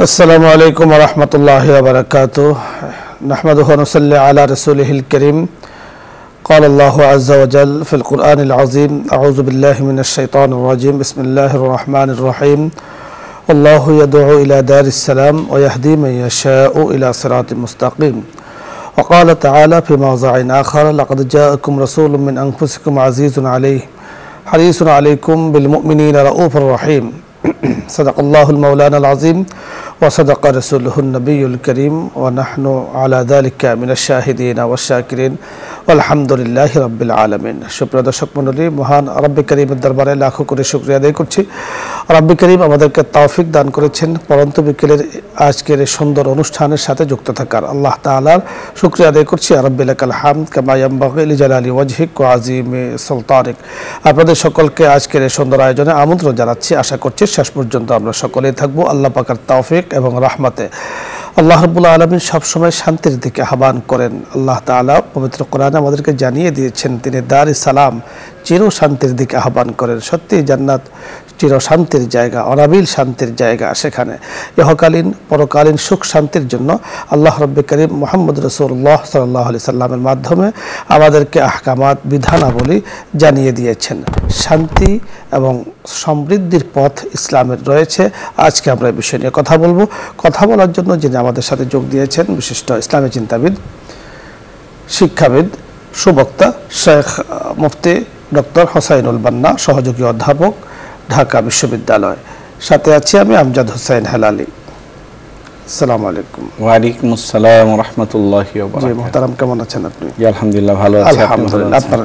अस्सलामु अलैकुम वरहमतुल्लाहि वबरकातुह नहमदुहु व नुसल्ली अला रसूलिहिल करीम क़ाल अल्लाहु अज़्ज़ा व जल फ़िल क़ुरआनिल अज़ीम अऊज़ु बिल्लाहि मिनश शैतानिर रजीम बिस्मिल्लाहिर रहमानिर रहीम अल्लाहु यदउ इला दारिस सलाम व यहदी मन यशाउ इला सिरातिल मुस्तक़ीम व क़ाल तआला फ़ी मौज़िइन आख़र लक़द जाअकुम रसूलुम मिन अनफ़ुसिकुम अज़ीज़ुन अलैहि हरीसुन अलैकुम बिल मुमिनीना रऊफ़ुर रहीम सदक़ल्लाहुल मौलाना अज़ीम व सदक़ रसूलुहुन नबियुल करीम व नहनु अला ज़ालिका मिनश शाहिदीन व शाकिरीन वल्हम्दुलिल्लाहि रब्बिल आलमीन। সুপ্রিয় দর্শক মণ্ডলী, মহান রব্বে করিমের দরবারে লাখো করে শুকরিয়া আদায় করছি। রব্বে করিম আমাদেরকে তৌফিক দান করেছেন পরন্ত বিকেলের আজকের এই সুন্দর অনুষ্ঠানের সাথে যুক্ত থাকার। আল্লাহ তাআলার শুকরিয়া আদায় করছি। রব্বিল লাকাল হামদ কামা ইয়ানবাগি লিজালালি ওয়াজহিক ওয়া আযীমি সুলতানিক। আপনাদের সকলকে আজকের এই সুন্দর আয়োজনে আমন্ত্রণ জানাচ্ছি। আশা করছি শেষ পর্যন্ত আমরা সকলেই থাকবো আল্লাহ পাকের তৌফিক এবং রহমতে। আল্লাহ রাব্বুল আলামিন সবসময় শান্তির দিকে আহ্বান করেন। আল্লাহ তাআলা পবিত্র কোরআনে আমাদেরকে জানিয়ে দিয়েছেন তিনি দারুস সালাম চির শান্তির দিকে আহ্বান করেন। সত্যি জান্নাত চির শান্তির জায়গা, অনাবিল শান্তির জায়গা। সেখানে ইহকালীন পরকালীন সুখ শান্তির জন্য আল্লাহ রব্বে করিম মুহাম্মদ রাসূলুল্লাহ সাল্লাল্লাহু আলাইহি সাল্লামের মাধ্যমে আমাদেরকে আহকামাত বিধানাবলী জানিয়ে দিয়েছেন। শান্তি এবং সমৃদ্ধির পথ ইসলামের রয়েছে। আজকে আমরা এই বিষয় নিয়ে কথা বলবো। কথা বলার জন্য যিনি আমাদের সাথে যোগ দিয়েছেন বিশিষ্ট ইসলামী চিন্তাবিদ, শিক্ষাবিদ, সুবক্তা শেখ মুফতি ডক্টর হোসাইনুল বান্না, সহযোগী অধ্যাপক, ঢাকা বিশ্ববিদ্যালয়। সাথে আছি আমি আমজাদ হোসেন হেলালি। আসসালামু আলাইকুম। ওয়া আলাইকুম আসসালাম ওয়া রাহমাতুল্লাহি ওয়া বারাকাতুহু। জি মুহতারাম, কেমন আছেন আপনি? জি আলহামদুলিল্লাহ ভালো আছি। আলহামদুলিল্লাহ, আপনার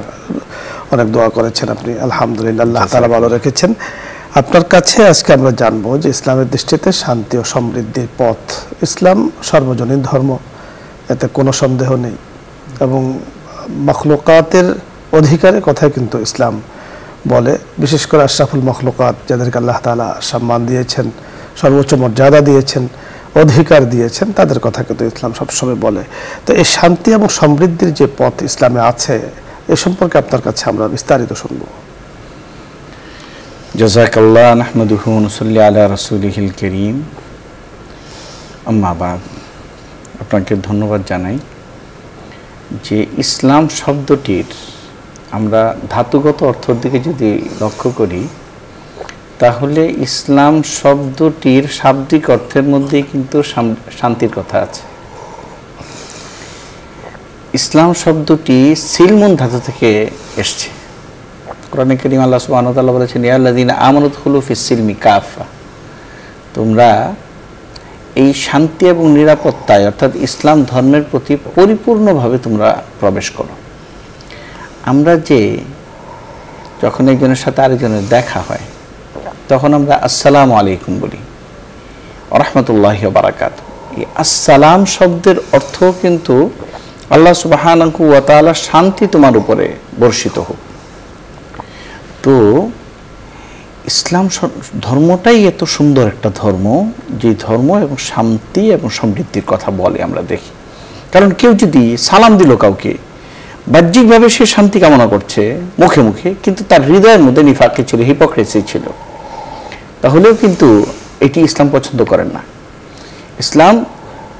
অনেক দোয়া করেছেন আপনি। আলহামদুলিল্লাহ, আল্লাহ তাআলা ভালো রেখেছেন। আপনার কাছে আজকে আমরা জানবো যে ইসলামের দৃষ্টিতে শান্তি ও সমৃদ্ধির পথ। ইসলাম সর্বজনীন ধর্ম, এতে কোনো সন্দেহ নেই, এবং মখলুকাতের অধিকারের কথাই কিন্তু ইসলাম বলে। বিশেষ করে আশরাফুল মখলুকাত, যাদেরকে আল্লাহ তাআলা সম্মান দিয়েছেন, সর্বোচ্চ মর্যাদা দিয়েছেন, অধিকার দিয়েছেন, তাদের কথা কিন্তু ইসলাম সবসময় বলে। তো এই শান্তি এবং সমৃদ্ধির যে পথ ইসলামে আছে, এ সম্পর্কে আপনার কাছে আমরা বিস্তারিত শুনব। জাযাকাল্লাহ নাহমাদুহু ওয়া নুসাল্লি আলা রাসূলিহিল কারীম। আম্মা বাদ, আপনাকে ধন্যবাদ জানাই যে ইসলাম শব্দটির আমরা ধাতুগত অর্থের দিকে যদি লক্ষ্য করি, তাহলে ইসলাম শব্দটির শাব্দিক অর্থের মধ্যে কিন্তু শান্তির কথা আছে। ইসলাম শব্দটি সিলমুন ধাতু থেকে এসছে। কোরআনে কারীম আল্লাহ সুবহানাহু ওয়া তাআলা বলেছেন, ইয়া আল্লাযীনা আমানু দুখুলু ফিস সিলমি কাফা, তোমরা এই শান্তি এবং নিরাপত্তায় অর্থাৎ ইসলাম ধর্মের প্রতি পরিপূর্ণভাবে তোমরা প্রবেশ করো। আমরা যে যখন একজনের সাথে আরেকজনের দেখা হয়, তখন আমরা আসসালামু আলাইকুম বলি, ওয়া রাহমাতুল্লাহি ওয়া বারাকাতুহু। এই আসসালাম শব্দের অর্থ কিন্তু আল্লাহ সুবহানাহু ওয়া তাআলা শান্তি তোমার উপরে বর্ষিত হোক। তো ইসলাম ধর্মটাই এত সুন্দর একটা ধর্ম, যে ধর্ম এবং শান্তি এবং সমৃদ্ধির কথা বলে আমরা দেখি। কারণ কেউ যদি সালাম দিল কাউকে, বাহ্যিকভাবে সে শান্তি কামনা করছে মুখে মুখে, কিন্তু তার হৃদয়ের মধ্যে নিফাকি ছিল, হিপোক্রেসি ছিল, তাহলেও কিন্তু এটি ইসলাম পছন্দ করেন না। ইসলাম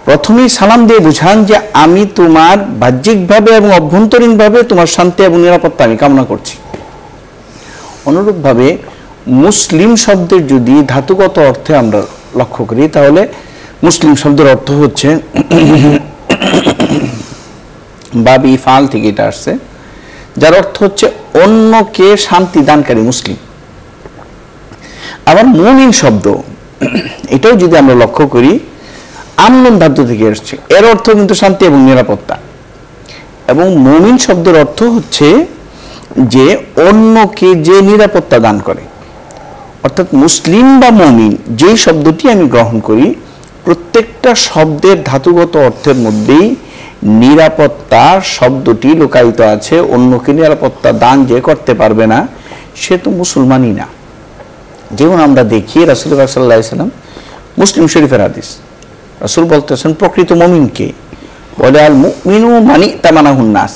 প্রথমেই সালাম দিয়ে বুঝান যে আমি তোমার বাহ্যিকভাবে এবং অভ্যন্তরীণভাবে তোমার শান্তি এবং নিরাপত্তা আমি কামনা করছি। অনুরূপভাবে মুসলিম শব্দের যদি ধাতুগত অর্থে আমরা লক্ষ্য করি, তাহলে মুসলিম শব্দের অর্থ হচ্ছে বাবি ফাল থেকে এটা আসছে, যার অর্থ হচ্ছে অন্যকে শান্তি দানকারী মুসলিম। আবার মুমিন শব্দ, এটাও যদি আমরা লক্ষ্য করি, আমনুন ধাতু থেকে এসছে, এর অর্থ কিন্তু শান্তি এবং নিরাপত্তা। এবং মুমিন শব্দের অর্থ হচ্ছে যে অন্যকে যে নিরাপত্তা দান করে। অর্থাৎ মুসলিম বা মুমিন যেই শব্দটি আমি গ্রহণ করি, প্রত্যেকটা শব্দের ধাতুগত অর্থের মধ্যেই নিরাপত্তা শব্দটি লুকায়িত আছে। অন্যকে নিরাপত্তা দান যে করতে পারবে না, সে তো মুসলমানই না। যেমন আমরা দেখি রাসূলুল্লাহ সাল্লাল্লাহু আলাইহি ওয়াসাল্লাম, মুসলিম শরীফের হাদিস, রাসূল বলতেছেন প্রকৃত মুমিনকে বলে, আল মুমিনু মানি তামানাহুন নাস,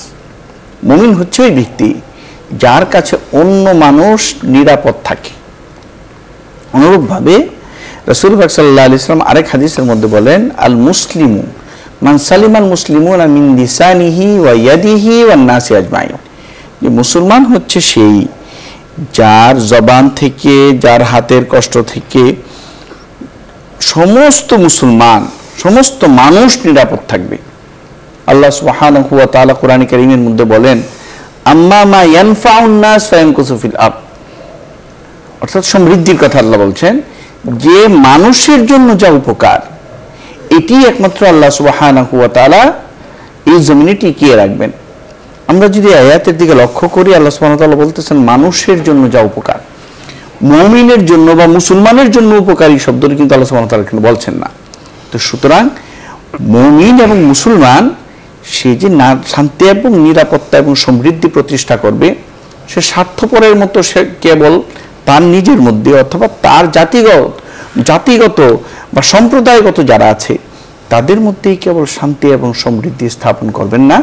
মুমিন হচ্ছে ওই ব্যক্তি যার কাছে অন্য মানুষ নিরাপদ থাকে। অনুরূপভাবে রাসূল পাক সাল্লাল্লাহু আলাইহি ওয়াসাল্লাম আরেক হাদিসের মধ্যে বলেন, আল মুসলিমু মান সালিমাল মুসলিমুনা মিন লিসানিহি ওয়া ইয়াদিহি ওয়ান নাসি আজমাইন। যে মুসলমান হচ্ছে সেই যার জবান থেকে, যার হাতের কষ্ট থেকে সমস্ত মুসলমান, সমস্ত মানুষ নিরাপদ থাকবে। আল্লাহ সুবহানাহু ওয়া তাআলা কোরআন কারীমের মধ্যে বলেন, আম্মা মা ইয়ানফাউন নাস ফায়ামকুসু ফিল আরদ। অর্থাৎ সমৃদ্ধির কথা আল্লাহ বলছেন, যে মানুষের জন্য যা উপকার এটি একমাত্র আল্লাহ সুবহানাহু ওয়া তাআলা এই জমিনে টিকিয়ে রাখবেন। আমরা যদি আয়াতের দিকে লক্ষ্য করি, আল্লাহ সুবহানাহু ওয়া তাআলা বলতেছেন মানুষের জন্য যা উপকার, মুমিনের জন্য বা মুসলমানের জন্য উপকারী শব্দটি কিন্তু আল্লাহ সুবহানাহু ওয়া তাআলা কিন্তু বলছেন না। তো সুতরাং মুমিন এবং মুসলমান সে যে শান্তি এবং নিরাপত্তা এবং সমৃদ্ধি প্রতিষ্ঠা করবে, সে স্বার্থপরের মতো সে কেবল তার নিজের মধ্যে অথবা তার জাতিগত বা সম্প্রদায়গত যারা আছে তাদের মধ্যেই কেবল শান্তি এবং সমৃদ্ধি স্থাপন করবেন না,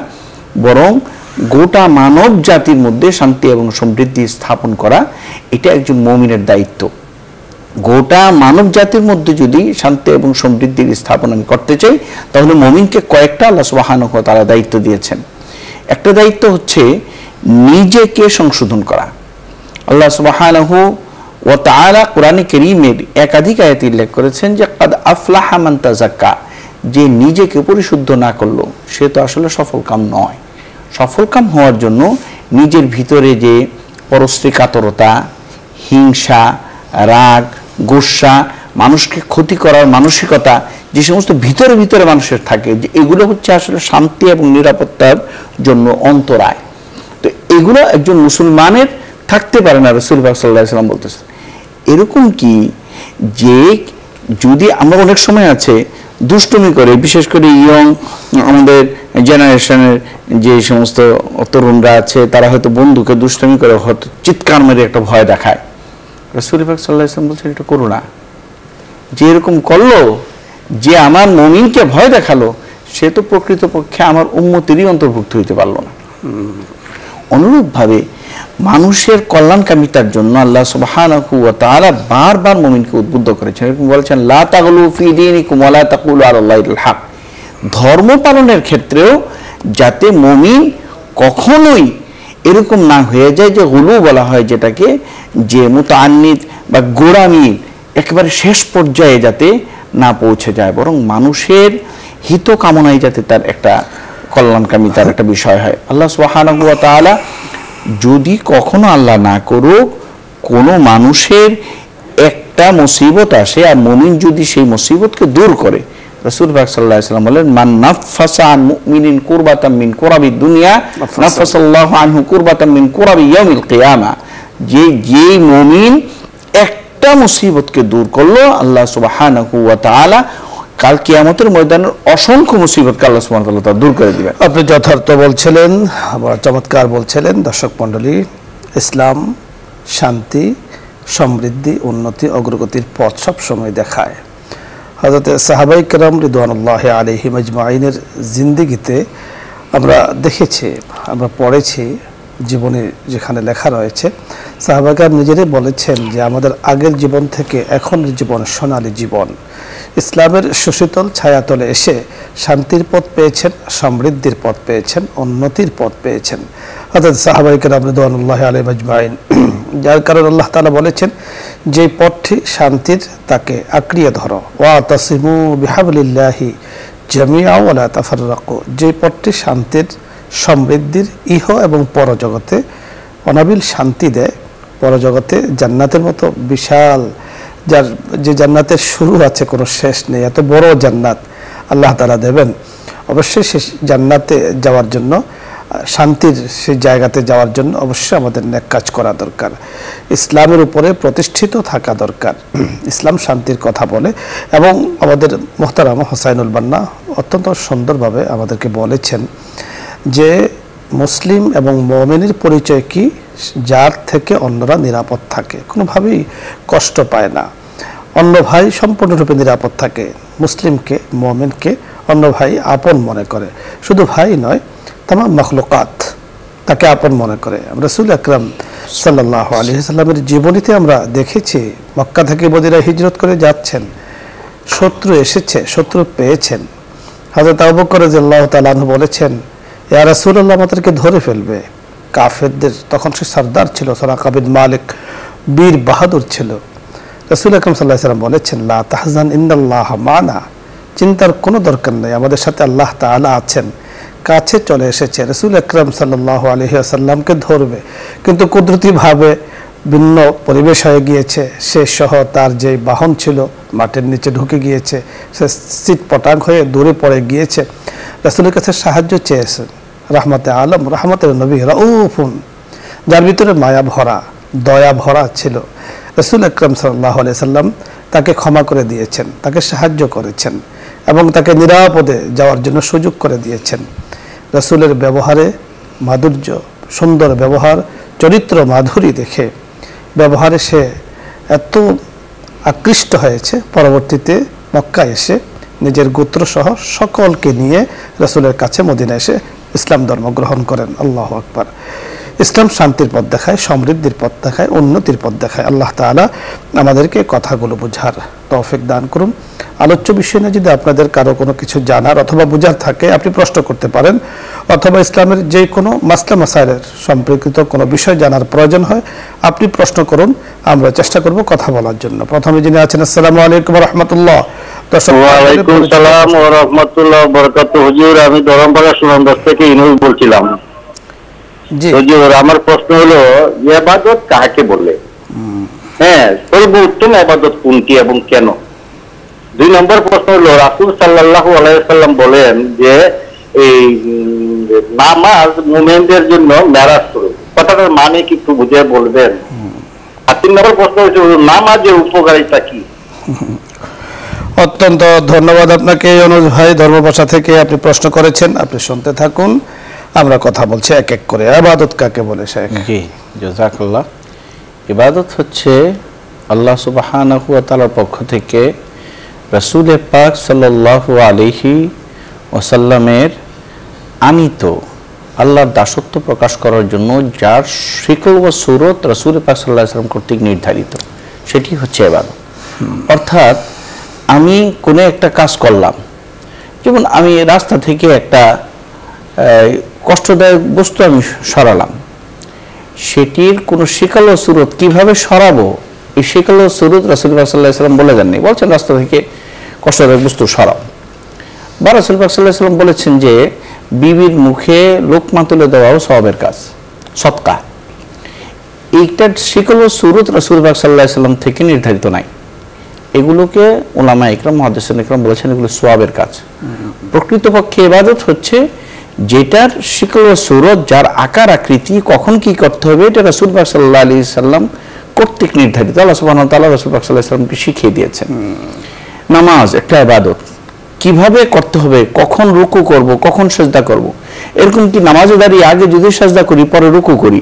বরং গোটা মানব জাতির মধ্যে শান্তি এবং সমৃদ্ধি স্থাপন করা এটা একজন মুমিনের দায়িত্ব। গোটা মানব জাতির মধ্যে যদি শান্তি এবং সমৃদ্ধির স্থাপন আমি করতে চাই, তাহলে মুমিনকে কয়েকটা আল্লাহ সুবহানাহু ওয়া তাআলা দায়িত্ব দিয়েছেন। একটা দায়িত্ব হচ্ছে নিজেকে সংশোধন করা। আল্লাহ সুবহানাহু ওয়া তাআলা কোরআনে কারীমের একাধিক আয়াতে উল্লেখ করেছেন যে কাদ আফলাহা মান তাযাক্কা, যে নিজেকে পরিশুদ্ধ না করলো সে তো আসলে সফলকাম নয়। সফলকাম হওয়ার জন্য নিজের ভিতরে যে পরশ্রী কাতরতা, হিংসা, রাগ, গোসা, মানুষকে ক্ষতি করার মানসিকতা যে সমস্ত ভিতরে ভিতরে মানুষের থাকে, যে এগুলো হচ্ছে আসলে শান্তি এবং নিরাপত্তার জন্য অন্তরায়। তো এগুলো একজন মুসলমানের থাকতে পারে না। রাসূল পাক সাল্লাল্লাহু আলাইহি ওয়াসাল্লাম বলতেছেন এরকম কি, যে যদি আমরা অনেক সময় আছে দুষ্টুমি করে, বিশেষ করে ইয়ং আমাদের জেনারেশনের যে সমস্ত তরুণরা আছে, তারা হয়তো বন্ধুকে দুষ্টুমি করে হয়তো চিৎকার মেরে একটা ভয় দেখায়। রাসূল পাক সাল্লাল্লাহু আলাইহি ওয়াসাল্লাম বলছেন এটা করো না। যে এরকম করলো, যে আমার মুমিনকে ভয় দেখালো, সে তো প্রকৃতপক্ষে আমার উম্মতেরই অন্তর্ভুক্ত হইতে পারলো না। অনুরূপভাবে মানুষের কল্যাণকামিতার জন্য আল্লাহ সুবহানাহু ওয়া তাআলা বারবার মুমিনকে উদ্বুদ্ধ করেছেন। এরকম বলেছেন, লা তাগলু ফি দীনিকুম ওয়া লা তাকুলু আলাল্লাহিল হক। ধর্ম পালনের ক্ষেত্রেও যাতে মুমিন কখনোই এরকম না হয়ে যায় যে গুলু বলা হয় যেটাকে, যে মুতাআন্নিদ বা গোড়ামির একেবারে শেষ পর্যায়ে যাতে না পৌঁছে যায়, বরং মানুষের হিত কামনায় যাতে তার একটা কল্যাণকামিতার একটা বিষয় হয়। আল্লাহ সুবহানাহু ওয়া তাআলা যদি কখনো আল্লাহ না করুক কোনো মানুষের একটা মুসিবত আসে আর মুমিন যদি সেই মুসিবতকে দূর করে, রাসূল পাক সাল্লাল্লাহু আলাইহি ওয়াসাল্লাম বলেন, মান নাফাসা আন মুমিনিন কুরবাতাম মিন কুরাবিদ দুনিয়া নাফাসাল্লাহু আনহু কুরবাতাম মিন কুরাবি ইয়াউমিল কিয়ামা। যে মুমিন একটা মুসিবতকে দূর করলো, আল্লাহ সুবহানাহু ওয়া তাআলা কাল কিয়ামতের ময়দানের অসংখ্য মুসিবতকে আল্লাহ সুবহানাহু ওয়া তাআলা দূর করে দিবেন। আপনি যথার্থ বলছিলেন, আবার চমৎকার বলছিলেন। দর্শক মণ্ডলী, ইসলাম শান্তি, সমৃদ্ধি, উন্নতি, অগ্রগতির পথ সব সময় দেখায়। হযরত সাহাবায়ে কেরাম রিদওয়ানুল্লাহি আলাইহিম আজমাইনের জিন্দেগিতে আমরা দেখেছি, আমরা পড়েছি, জীবনে যেখানে লেখা রয়েছে, সাহাবায়ে কেরাম নিজেরাই বলেছেন যে আমাদের আগের জীবন থেকে এখনের জীবন সোনালী জীবন। ইসলামের সুশীতল ছায়াতলে এসে শান্তির পথ পেয়েছেন, সমৃদ্ধির পথ পেয়েছেন, উন্নতির পথ পেয়েছেন অর্থাৎ সাহাবায়ে কেরাম রিদওয়ানুল্লাহি আলাইহিম আজমাইন। যার কারণে আল্লাহ তাআলা বলেছেন, যে পথটি শান্তির তাকে আঁকড়িয়ে ধরো, ওয়াতাসিমু বিহাবলিল্লাহি জামিআ ওয়া লা তাফাররাকু। যে পথটি শান্তির, সমৃদ্ধির, ইহ এবং পরজগতে অনাবিল শান্তি দেয়, পরজগতে জান্নাতের মতো বিশাল, যার যে জান্নাতের শুরু আছে কোনো শেষ নেই, এত বড় জান্নাত আল্লাহ তাআলা দেবেন। অবশ্যই সে জান্নাতে যাওয়ার জন্য, শান্তির সেই জায়গাতে যাওয়ার জন্য অবশ্যই আমাদের নেক কাজ করা দরকার, ইসলামের উপরে প্রতিষ্ঠিত থাকা দরকার। ইসলাম শান্তির কথা বলে এবং আমাদের মুহতারাম হোসাইনুল বান্না অত্যন্ত সুন্দরভাবে আমাদেরকে বলেছেন যে মুসলিম এবং মুমিনের পরিচয় কি, যার থেকে অন্যরা নিরাপদ থাকে, কোনোভাবেই কষ্ট পায় না, অন্য ভাই সম্পূর্ণরূপে নিরাপদ থাকে। মুসলিমকে, মুমিনকে অন্য ভাই আপন মনে করে, শুধু ভাই নয়, তামাম মাখলুকাত তাকে আপন মনে করে। রাসূল আকরাম সাল্লাল্লাহু আলাইহি সাল্লামের জীবনীতে আমরা দেখেছি, মক্কা থেকে মদিনা হিজরত করে যাচ্ছেন, শত্রু এসেছে, শত্রু পেয়েছেন। হযরত আবু বকর রাদিয়াল্লাহু তাআলা আনহু বলেছেন, ইয়া রাসূলুল্লাহ, আমাদেরকে ধরে ফেলবে। কাফেরদের তখন সে সরদার ছিল, সুরাকা বিন মালিক, বীর বাহাদুর ছিল। রাসূল আকরাম সাল্লাল্লাহু আলাইহি সাল্লাম বলেছেন, লা তাহজান ইন্নাল্লাহ মানা, চিন্তার কোনো দরকার নেই, আমাদের সাথে আল্লাহ তাআলা আছেন। কাছে চলে এসেছে, রাসূল আকরাম সাল্লাল্লাহু আলাইহি ওয়াসাল্লামকে ধরবে, কিন্তু কুদরতিভাবে ভিন্ন পরিবেশ হয়ে গিয়েছে। সে সহ তার যে বাহন ছিল মাটির নিচে ঢুকে গিয়েছে, সে সিট পটাং হয়ে দূরে পড়ে গিয়েছে। রাসূলের কাছে সাহায্য চেয়েছেন। রাহমাতে আলম, রাহমাতের নবী, রাউফুন, যার ভিতরে মায়া ভরা, দয়া ভরা ছিল। রাসূল আকরাম সাল্লাল্লাহু আলাইহি সাল্লাম তাকে ক্ষমা করে দিয়েছেন, তাকে সাহায্য করেছেন এবং তাকে নিরাপদে যাওয়ার জন্য সুযোগ করে দিয়েছেন। রাসূলের ব্যবহারে মাধুর্য, সুন্দর ব্যবহার, চরিত্র মাধুরী দেখে ব্যবহারে সে এত আকৃষ্ট হয়েছে, পরবর্তীতে মক্কা এসে নিজের গোত্রসহ সকলকে নিয়ে রাসূলের কাছে মদিনা এসে ইসলাম ধর্ম গ্রহণ করেন। আল্লাহু আকবার। ইসলাম শান্তির পথ দেখায়, সমৃদ্ধির পথ দেখায়, উন্নতির পথ দেখায়। আল্লাহ তাআলা আমাদেরকে কথাগুলো বোঝার তৌফিক দান করুন। আলোচ্য বিষয় নিয়ে যদি আপনাদের কারো কোনো কিছু জানার অথবা বোঝার থাকে, আপনি প্রশ্ন করতে পারেন, অথবা ইসলামের যে কোনো মাসলা মাসাইলের সম্পর্কিত কোনো বিষয় জানার প্রয়োজন হয়, আপনি প্রশ্ন করুন, আমরা চেষ্টা করব কথা বলার জন্য। প্রথমে যিনি আছেন, আসসালামু আলাইকুম ওয়া রাহমাতুল্লাহ। ওয়ালাইকুম সালাম ওয়া রাহমাতুল্লাহ ওয়া বারাকাতুহু। হুজুর, আমি ধরমপাড়া সুনামগঞ্জ থেকে ইনুস বলছিলাম। জি হুজুর, আমার প্রশ্ন হলো, ইবাদত কাকে বলে? হ্যাঁ, সর্বোত্তম ইবাদত কোনটি এবং কেন? 2 নম্বর প্রশ্ন হলো, রাসূল সাল্লাল্লাহু আলাইহি ওয়াসাল্লাম বলেন যে এই নামাজ মুমিনদের জন্য মেরাজ স্বরূপ, কথাটার মানে কি একটু বুঝিয়ে বলবেন? আর 3 নম্বর প্রশ্ন হচ্ছে, নামাজের উপকারিতা কি? অত্যন্ত ধন্যবাদ আপনাকে অনুজ ভাই, ধর্মভাষা থেকে আপনি প্রশ্ন করেছেন। আপনি শুনতে থাকুন, আমরা কথা বলছি এক এক করে। ইবাদত কাকে বলে শেখ? জি, জাযাকাল্লাহ। ইবাদত হচ্ছে আল্লাহ সুবহানাহু ওয়া তাআলার পক্ষ থেকে রাসূল পাক সাল্লাল্লাহু আলাইহি ওয়াসাল্লামের আনিত আল্লাহর দাসত্ব প্রকাশ করার জন্য যার শিকল ও সূরত রাসূল পাক সাল্লাল্লাহু আলাইহি ওয়াসাল্লাম কর্তৃক নির্ধারিত, সেটি হচ্ছে ইবাদত। অর্থাৎ আমি কোনো একটা কাজ করলাম, যেমন আমি রাস্তা থেকে একটা কষ্টদায়ক বস্তু আমি সরালাম, সেটির কোনো শিকল ও সূরত কিভাবে সরাবো, এই শিকল ও সূরত রাসূল পাক সাল্লাল্লাহু আলাইহি ওয়াসাল্লাম বলে দেননি। বলছেন রাস্তা থেকে কষ্টদায়ক বস্তু সরাও, বা রাসূল পাক সাল্লাল্লাহু আলাইহি ওয়াসাল্লাম বলেছেন যে বিবির মুখে লোকমা তুলে দেওয়াও সওয়াবের কাজ, সদকা। এইটার শিকল ও সূরত রাসূল পাক সাল্লাল্লাহু আলাইহি ওয়াসাল্লাম থেকে নির্ধারিত নাই। এগুলোকে উলামা ইকরাম, মুহাদ্দিসিন ইকরাম বলেছেন এগুলো সওয়াবের কাজ। প্রকৃতপক্ষে ইবাদত হচ্ছে যেটার শিকল ও সূরত, যার আকার আকৃতি, কখন কি করতে হবে, এটা রাসূল পাক সাল্লাল্লাহু আলাইহি সাল্লাম কর্তৃক নির্ধারিত। আল্লাহ সুবহানাহু ওয়া তাআলা রাসূল পাক সাল্লাল্লাহু আলাইহি সাল্লামকে শিখিয়ে দিয়েছেন। নামাজ একটা ইবাদত, কিভাবে করতে হবে, কখন রুকু করব, কখন সিজদা করব, এরকম কি নামাজে দাঁড়িয়ে আগে যদি সিজদা করি পরে রুকু করি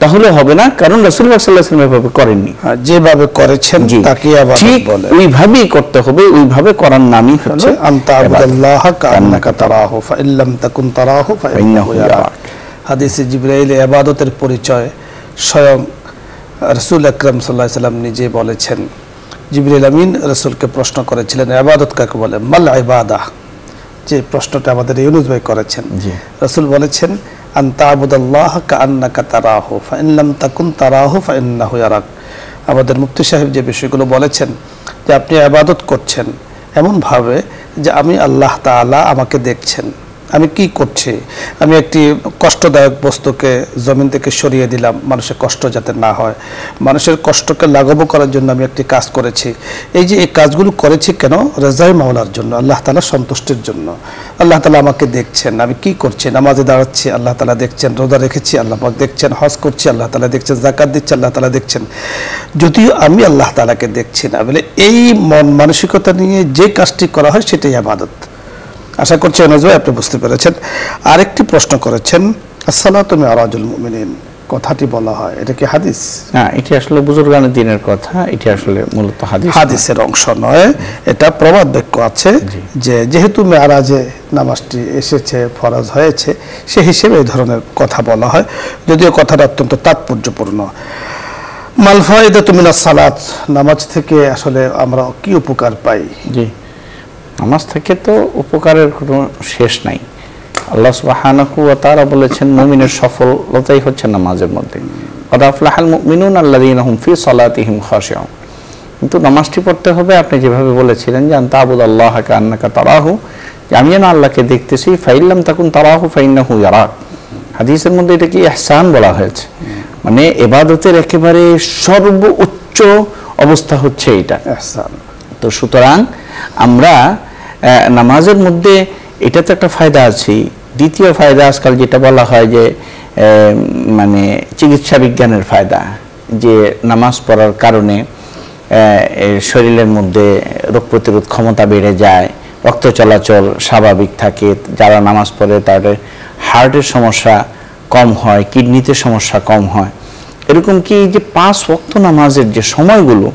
তাহলে হবে না, কারণ রাসূল পাক সাল্লাল্লাহু আলাইহি সাল্লাম এভাবে করেননি। যেভাবে করেছেন তাকে ইবাদত বলে। ওইভাবেই করতে হবে, ওইভাবে করার নামই হচ্ছে আনতা আবুদাল্লাহ কান্নাকা তারাহু ফাইল্লাম তাকুন তারাহু ফাইন্নাহু ইয়ারাক। হাদিসে জিবরাইল ইবাদতের পরিচয় স্বয়ং রাসূল আকরাম সাল্লাল্লাহু আলাইহি সাল্লাম নিজে বলেছেন। জিবরাইল আমিন রাসূলকে প্রশ্ন করেছিলেন, ইবাদত কাকে বলে, মাল ইবাদাহ, যে প্রশ্নটা আমাদের ইউনুস ভাই করেছেন। রাসূল বলেছেন, আনতা আবুদাল্লাহ কান্নাকা তারাহু ফাইল্লাম তাকুন তারাহু ফাইন্নাহু ইয়ারাক। আমাদের মুফতি সাহেব যে বিষয়গুলো বলেছেন, যে আপনি ইবাদত করছেন এমনভাবে যে আমি আল্লাহ তাআলা আমাকে দেখছেন, আমি কি করছি। আমি একটি কষ্টদায়ক বস্তুকে জমিন থেকে সরিয়ে দিলাম, মানুষের কষ্ট যাতে না হয়, মানুষের কষ্টকে লাঘব করার জন্য আমি একটি কাজ করেছি। এই যে এই কাজগুলো করেছি কেন? রেজায়ে মাওলার জন্য, আল্লাহ তাআলার সন্তুষ্টির জন্য। আল্লাহ তাআলা আমাকে দেখছেন, আমি কি করছি, নামাজে দাঁড়াচ্ছি আল্লাহ তাআলা দেখছেন, রোজা রেখেছি আল্লাহ পাক দেখছেন, হজ করছি আল্লাহ তাআলা দেখছেন, যাকাত দিচ্ছি আল্লাহ তাআলা দেখছেন। যদিও আমি আল্লাহ তাআলাকে দেখছি না বলে এই মন মানসিকতা নিয়ে যে কাজটি করা হয় সেটাই ইবাদত। আশা করছি অনুজ ভাই আপনি বুঝতে পেরেছেন। আরেকটি প্রশ্ন করেছেন, আসসালাতু মি'রাজুল মুমিনিন, কথাটি বলা হয়, এটা কি হাদিস? না, এটি আসলে বুজুর্গানের দিনের কথা, এটি আসলে মূলত হাদিসের অংশ নয়, এটা প্রবাদ বাক্য আছে যে যেহেতু মেরাজে নামাজটি এসেছে, ফরজ হয়েছে, সেই হিসেবে এই ধরনের কথা বলা হয়, যদিও কথাটা অত্যন্ত তাৎপর্যপূর্ণ। মাল ফায়দাতু মিনাস সালাত, নামাজ থেকে আসলে আমরা কি উপকার পাই? জি, নামাজ থেকে তো উপকারের কোনো শেষ নাই। আল্লাহ সুবহানাহু ওয়া তাআলা বলেছেন মুমিনের সফলতাই হচ্ছে নামাজের মধ্যে। ক্বাদ আফলাহাল মুমিনুন আল্লাযীনা হুম ফি সালাতিহিম খাশিউন। কিন্তু নামাজটি পড়তে হবে আপনি যেভাবে বলেছিলেন যে আনতা আবুদাল্লাহা কান্নাকা তারাহু, যে আমি যেন আল্লাহকে দেখতেছি, ফাইল্লাম তাকুন তারাহু ফাইন্নাহু ইয়ারাক। হাদিসের মধ্যে এটা কি ইহসান বলা হয়েছে, মানে ইবাদতের একেবারে সর্বোচ্চ অবস্থা হচ্ছে এটা ইহসান। তো সুতরাং আমরা নামাজের মধ্যে এটা তো একটা ফায়দা আছে। দ্বিতীয় ফায়দা আজকাল যেটা বলা হয় যে মানে চিকিৎসা বিজ্ঞানের ফায়দা, যে নামাজ পড়ার কারণে শরীরের মধ্যে রোগ প্রতিরোধ ক্ষমতা বেড়ে যায়, রক্ত চলাচল স্বাভাবিক থাকে, যারা নামাজ পড়ে তাদের হার্টের সমস্যা কম হয়, কিডনিতে সমস্যা কম হয়। এরকম কি যে 5 ওয়াক্ত নামাজের যে সময়গুলো,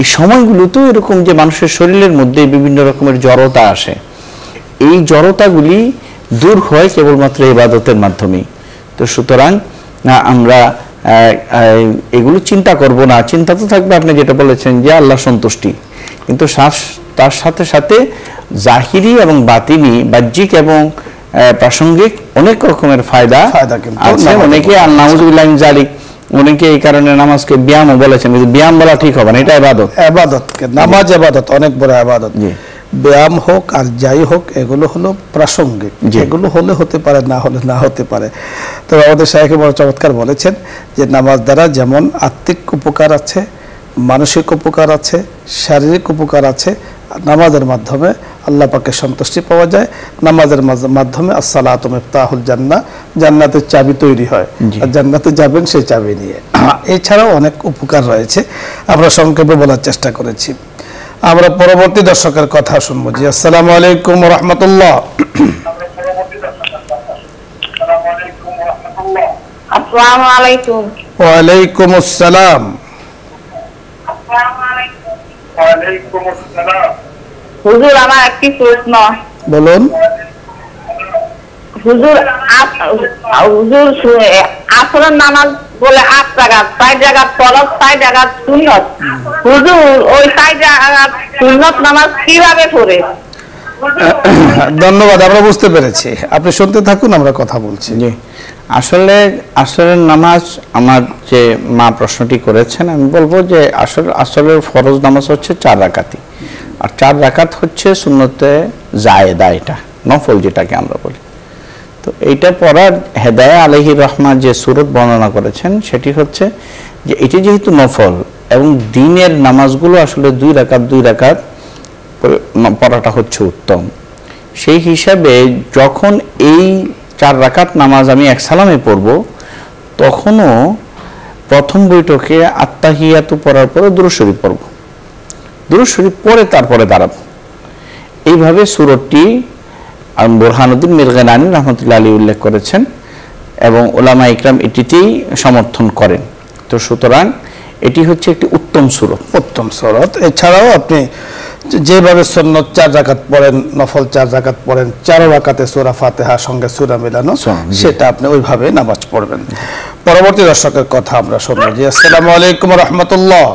এই সময়গুলো তো এরকম যে মানুষের শরীরের মধ্যে বিভিন্ন রকমের জড়তা আসে, এই জড়তাগুলি দূর হয় কেবলমাত্র ইবাদতের মাধ্যমেই। তো সুতরাং আমরা এগুলো চিন্তা করব না, চিন্তা তো থাকবে আপনি যেটা বলেছেন যে আল্লাহ সন্তুষ্টি, কিন্তু তার সাথে সাথে জাহিরি এবং বাতিনি, বাহ্যিক এবং প্রাসঙ্গিক অনেক রকমের ফায়দা আছে। অনেকে নাউজুবিল্লাহ মিন যালিক, অনেকে এই কারণে নামাজকে ব্যায়ামও বলেছেন, কিন্তু ব্যায়াম বলা ঠিক হবে না, এটা ইবাদত। নামাজ ইবাদত, অনেক বড় ইবাদত। ব্যায়াম হোক আর যাই হোক, এগুলো হলো প্রাসঙ্গিক, এগুলো হলে হতে পারে, না হলে না হতে পারে। তবে আমাদের শাইখ বড় চমৎকার বলেছেন যে নামাজ দ্বারা যেমন আত্মিক উপকার আছে, মানসিক উপকার আছে, শারীরিক উপকার আছে। নামাজের মাধ্যমে আল্লাহ পাকের সন্তুষ্টি পাওয়া যায়, নামাজের মাধ্যমে আসসালাতু মিফতাহুল জান্নাহ, জান্নাতের চাবি তৈরি হয়, আর জান্নাতে যাবেন সেই চাবি নিয়ে। এছাড়াও অনেক উপকার রয়েছে, আমরা সংক্ষেপে বলার চেষ্টা করেছি। আমরা পরবর্তী দর্শকের কথা শুনবো। জি, আসসালামু আলাইকুম ওয়া রাহমাতুল্লাহ। আসসালামু আলাইকুম। ওয়া আলাইকুম আসসালাম। হুজুর, আমার একটি প্রশ্ন। বলুন। হুজুর, আসরের নামাজ বলে 8 রাকাত, 4 রাকাত ফরজ, 4 রাকাত সুন্নত। হুজুর, ওই 4 রাকাত সুন্নত নামাজ কিভাবে পড়ে? ধন্যবাদ, আমরা বুঝতে পেরেছি, আপনি শুনতে থাকুন, আমরা কথা বলছি। জি, আসলে আসরের নামাজ, আমার যে মা প্রশ্নটি করেছেন, আমি বলবো যে আসরের ফরজ নামাজ হচ্ছে 4 রাকাতই, আর 4 রাকাত হচ্ছে সুন্নতে জায়েদা, এটা নফল যেটাকে আমরা বলি। তো এইটা পড়ার হেদায়া আলাইহির রহমান যে সূরত বর্ণনা করেছেন সেটি হচ্ছে যে এটি যেহেতু নফল এবং দিনের নামাজগুলো আসলে 2 রাকাত পড়াটা হচ্ছে উত্তম, সেই হিসাবে যখন এই 4 রাকাত নামাজ আমি এক সালামে পড়ব, তখনও প্রথম বৈঠকে আত্তাহিয়াতু পড়ার পরে দুরূদ শরীফ পড়ব, দুরূদ শরীফ পড়ে তারপরে দাঁড়াবো। এইভাবে সূরতটি বুরহানুদ্দিন মিরগানানী রাহমাতুল্লাহ আলাইহি উল্লেখ করেছেন এবং উলামা ইকরাম এটিতেই সমর্থন করেন। তো সুতরাং এটি হচ্ছে একটি উত্তম সূরত। এছাড়াও আপনি যেভাবে সুন্নত 4 রাকাত পড়েন, নফল 4 রাকাত পড়েন, 4 রাকাতে সূরা ফাতিহা সঙ্গে সূরা মিলানো, সেটা আপনি ওইভাবে নামাজ পড়বেন। পরবর্তী দর্শকের কথা আমরা শুনবো। জি, আসসালামু আলাইকুম ওয়া রাহমাতুল্লাহ।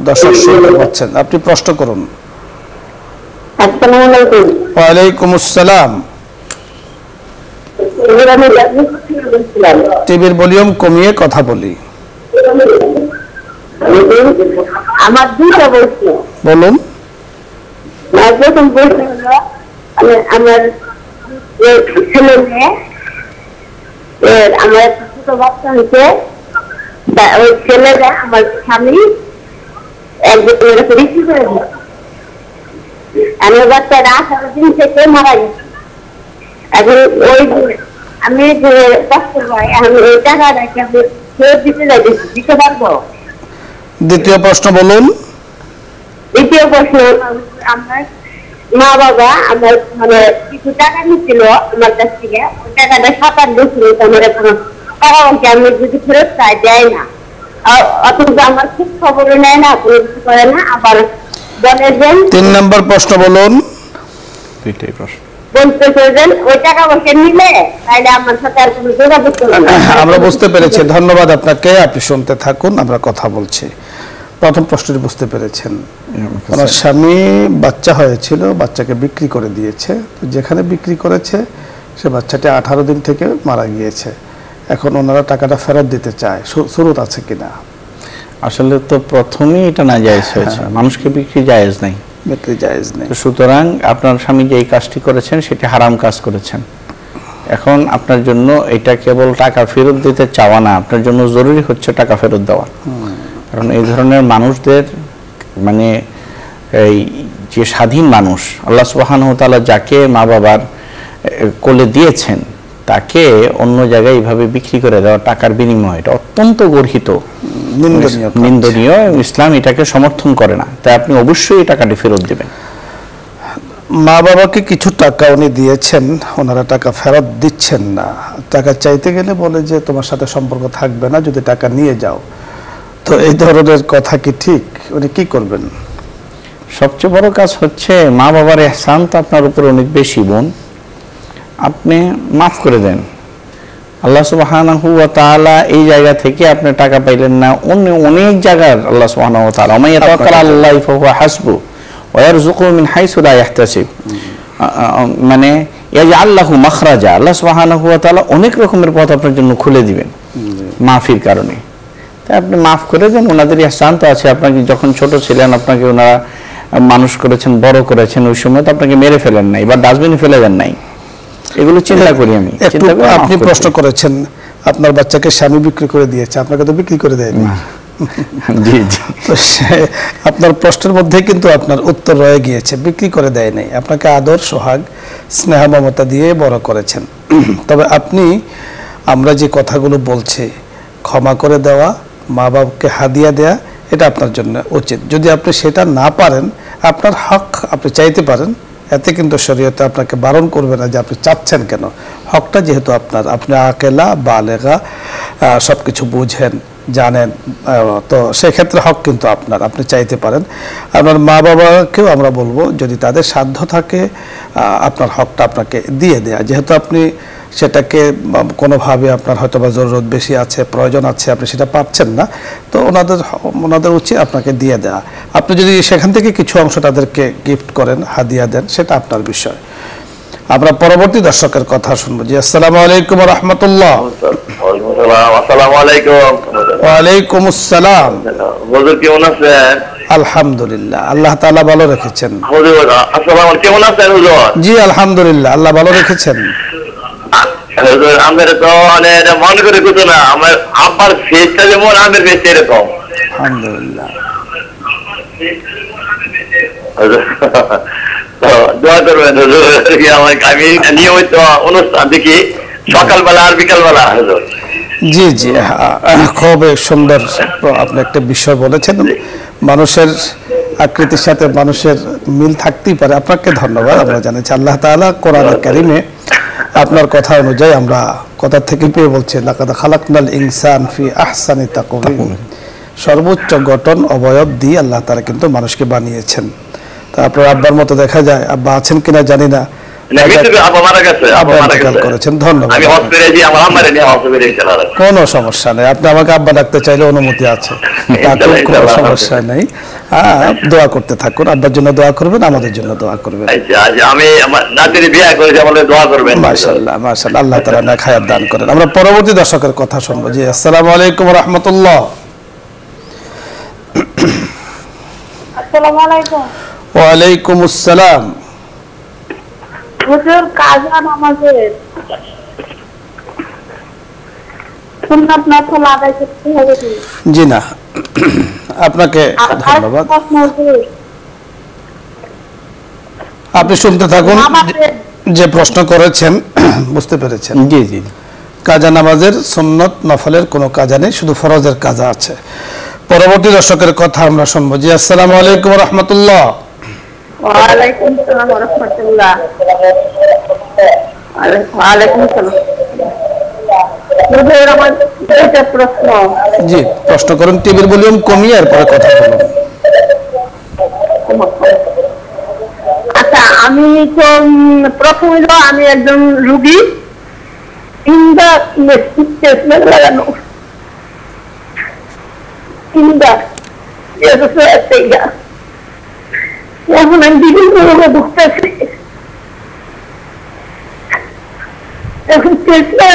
দর্শক শুনতে পাচ্ছেন, আপনি প্রশ্ন করুন। আসসালামু আলাইকুম। ওয়া আলাইকুম আসসালাম। টিভির ভলিউম কমিয়ে কথা বলি। আমার দুটো বলছি। বলুন। প্রথম বলছি আমার ছেলে মেয়ে, আমার ছোট বাচ্চা হয়েছে, ওই ছেলেরা আমার স্বামী একজনের কাছে রিসিভ করে দিল। আমার বাচ্চারা 18 দিন থেকে মারা গেছে। এখন ওই আমি যে কষ্ট পাই, আমি ওই টাকাটাকে আমি ফেরত দিতে পারবো? দ্বিতীয় প্রশ্ন বলুন। দ্বিতীয় প্রশ্ন, আমার মা বাবা আমার মানে কিছু টাকা নিচ্ছিল আমার কাছ থেকে, ওই টাকাটা 7-8 বছর আমার এখনো টাকা আমি যদি ফেরত চাই দেয় না, অথচ আমার খুব খবরও নেয় না, কোনো কিছু করে না। আবার বলে যে 3 নম্বর প্রশ্ন বলুন। দুইটাই প্রশ্ন বলতে চাইছেন ওই টাকা পয়সা নিলে তাহলে আমার সাথে আর কোনো যোগাযোগ করবে না। আমরা বুঝতে পেরেছি, ধন্যবাদ আপনাকে, আপনি শুনতে থাকুন, আমরা কথা বলছি। প্রথম প্রশ্নটি বুঝতে পেরেছেন, ওনার স্বামী বাচ্চা হয়েছিল, বাচ্চাকে বিক্রি করে দিয়েছে, তো যেখানে বিক্রি করেছে সে বাচ্চাটি 18 দিন থেকে মারা গিয়েছে, এখন ওনারা টাকাটা ফেরত দিতে চায়, সুরত আছে কিনা? আসলে তো প্রথমেই এটা না জায়েজ হয়েছে, মানুষকে বিক্রি জায়েজ নাই, বিক্রি জায়েজ নেই। সুতরাং আপনার স্বামী যে এই কাজটি করেছেন সেটি হারাম কাজ করেছেন। এখন আপনার জন্য এটা কেবল টাকা ফেরত দিতে চাওয়া না, আপনার জন্য জরুরি হচ্ছে টাকা ফেরত দেওয়া। কারণ এই ধরনের মানুষদের মানে এই যে স্বাধীন মানুষ, আল্লাহ সুবহানাহু ওয়া তাআলা যাকে মা বাবার কোলে দিয়েছেন তাকে অন্য জায়গায় এইভাবে বিক্রি করে দেওয়া টাকার বিনিময়ে এটা অত্যন্ত গর্হিত, নিন্দনীয়। ইসলাম এটাকে সমর্থন করে না, তাই আপনি অবশ্যই এই টাকাটি ফেরত দেবেন। মা বাবাকে কিছু টাকা উনি দিয়েছেন, ওনারা টাকা ফেরত দিচ্ছেন না, টাকা চাইতে গেলে বলে যে তোমার সাথে সম্পর্ক থাকবে না যদি টাকা নিয়ে যাও, তো এই ধরনের কথা কি ঠিক? উনি কি করবেন? সবচেয়ে বড় কাজ হচ্ছে মা বাবার ইহসান তো আপনার উপর অনেক বেশি, বোন, আপনি মাফ করে দেন। আল্লাহ সুবহানাহু ওয়া তাআলা এই জায়গা থেকে আপনি টাকা পাইলেন না, অন্য অনেক জায়গার আল্লাহ সুবহানাহু ওয়া তাআলা মা ইয়াতাওয়াক্কাল আলাল্লাহি ফাহুয়া হাসবু ওয়া ইয়ারযুকুহু মিন হাইসু লা ইয়াহতাসিব, মানে ইয়াজআল লাহু মাখরাজা, আল্লাহ সুবহানাহু ওয়া তাআলা অনেক রকমের পথ আপনার জন্য খুলে দিবেন মাফির কারণে। তাই আপনি মাফ করে দেন, ওনাদের ইহসান তো আছে। আপনাকে যখন ছোট ছিলেন আপনাকে ওনারা মানুষ করেছেন, বড় করেছেন, ওই সময় তো আপনাকে মেরে ফেলেন নাই বা ডাস্টবিনে ফেলে দেন নাই, এগুলো চিন্তা করি আমি। আপনি প্রশ্ন করেছেন আপনার বাচ্চাকে স্বামী বিক্রি করে দিয়েছে, আপনাকে তো বিক্রি করে দেয়নি। জি জি, আপনার প্রশ্নের মধ্যে কিন্তু আপনার উত্তর রয়ে গিয়েছে, বিক্রি করে দেয় নাই, আপনাকে আদর সোহাগ স্নেহ মমতা দিয়ে বড় করেছেন। তবে আপনি আমরা যে কথাগুলো বলছি, ক্ষমা করে দেওয়া, মা বাবাকে হাদিয়া দেয়া, এটা আপনার জন্য উচিত। যদি আপনি সেটা না পারেন, আপনার হক আপনি চাইতে পারেন, এতে কিন্তু শরীয়তে আপনাকে বারণ করবে না যে আপনি চাচ্ছেন কেন। হকটা যেহেতু আপনার, আপনি আকেলা বালেগা সব কিছু বুঝেন জানেন, তো সেক্ষেত্রে হক কিন্তু আপনার, আপনি চাইতে পারেন। আপনার মা বাবাকেও আমরা বলবো যদি তাদের সাধ্য থাকে আপনার হকটা আপনাকে দিয়ে দেয়া, যেহেতু আপনি সেটাকে কোনোভাবে আপনার হয়তো বা জরুরত বেশি আছে, প্রয়োজন আছে, আপনি সেটা পাচ্ছেন না, তো ওনাদের উচিত আপনাকে দিয়ে দেয়া। আপনি যদি সেখান থেকে কিছু অংশ তাদেরকে গিফট করেন, হাদিয়া দেন, সেটা আপনার বিষয়। আমরা পরবর্তী দর্শকের কথা শুনবো। জি, আসসালামু আলাইকুম ওয়া রাহমাতুল্লাহ। আসসালামু আলাইকুম। ওয়া আলাইকুম আসসালাম। হুজুর কেমন আছেন? আলহামদুলিল্লাহ, আল্লাহ তাআলা ভালো রেখেছেন। হুজুর আসসালামু আলাইকুম, কেমন আছেন হুজুর? জি আলহামদুলিল্লাহ, আল্লাহ ভালো রেখেছেন। হুজুর আমাদের তো মানে মনে করে কিছু না, আমার আব্বার ফেসটা যেমন আমার ফেস এরকম। আলহামদুলিল্লাহ, তো দোয়া করবেন হুজুর। আমি নিয়মিত অনুষ্ঠান দেখি সকালবেলা আর বিকালবেলা হুজুর। জি জি, খুব সুন্দর আপনি একটা বিষয় বলেছেন। মানুষের আকৃতির সাথে মানুষের মিল থাকতেই পারে। আপনাকে ধন্যবাদ। আমরা জানাচ্ছি আল্লাহ তাআলা কোরআনে কারিমে আপনার কথা অনুযায়ী আমরা কথা থেকে পেয়ে বলছি, লাকাদ খালাকনাল ইনসান ফি আহসানি তাকওয়িম, সর্বোচ্চ গঠন অবয়ব দিয়ে আল্লাহ তাআলা কিন্তু মানুষকে বানিয়েছেন। তা আপনার আব্বার মতো দেখা যায়, আব্বা আছেন কিনা জানি না, করেছেন, ধন্যবাদ। কোনো সমস্যা নেই, আপনি আমাকে আব্বা ডাকতে চাইলে অনুমতি আছে, কোনো সমস্যা নেই। দোয়া করতে থাকুন, আব্বার জন্য দোয়া করবেন, আমাদের জন্য দোয়া করবেন। মাশাআল্লাহ মাশাআল্লাহ, আল্লাহ তাআলা নেক হায়াত দান করেন। আমরা পরবর্তী দর্শকের কথা শুনবো। জি, আসসালামু আলাইকুম ওয়া রাহমাতুল্লাহ। আসসালামু আলাইকুম। ওয়া আলাইকুম আসসালাম। হুজুর কাজা নামাজের সুন্নাত নফল আদায় করতে হবে কি? জি না, আপনাকে ধন্যবাদ। আপনি শুনতে থাকুন, যে প্রশ্ন করেছেন বুঝতে পেরেছেন। জি জি, কাজা নামাজের সুন্নত নফলের কোনো কাজা নেই, শুধু ফরজের কাজা আছে। পরবর্তী দর্শকের কথা আমরা শুনবো। জি, আসসালামু আলাইকুম ওয়া রাহমাতুল্লাহ। ওয়ালাইকুম আসসালাম ওয়া রাহমাতুল্লাহ। ওয়ালাইকুম আসসালাম। হুজুর, আমার একটা প্রশ্ন। জি, প্রশ্ন করুন। টিভির ভলিউম কমিয়ে এরপরে কথা বলুন। আচ্ছা, আমি তো প্রথমে আমি একজন রুগী, লাগানো এখন আমি বিভিন্ন রোগে ভুগতেছি। এখন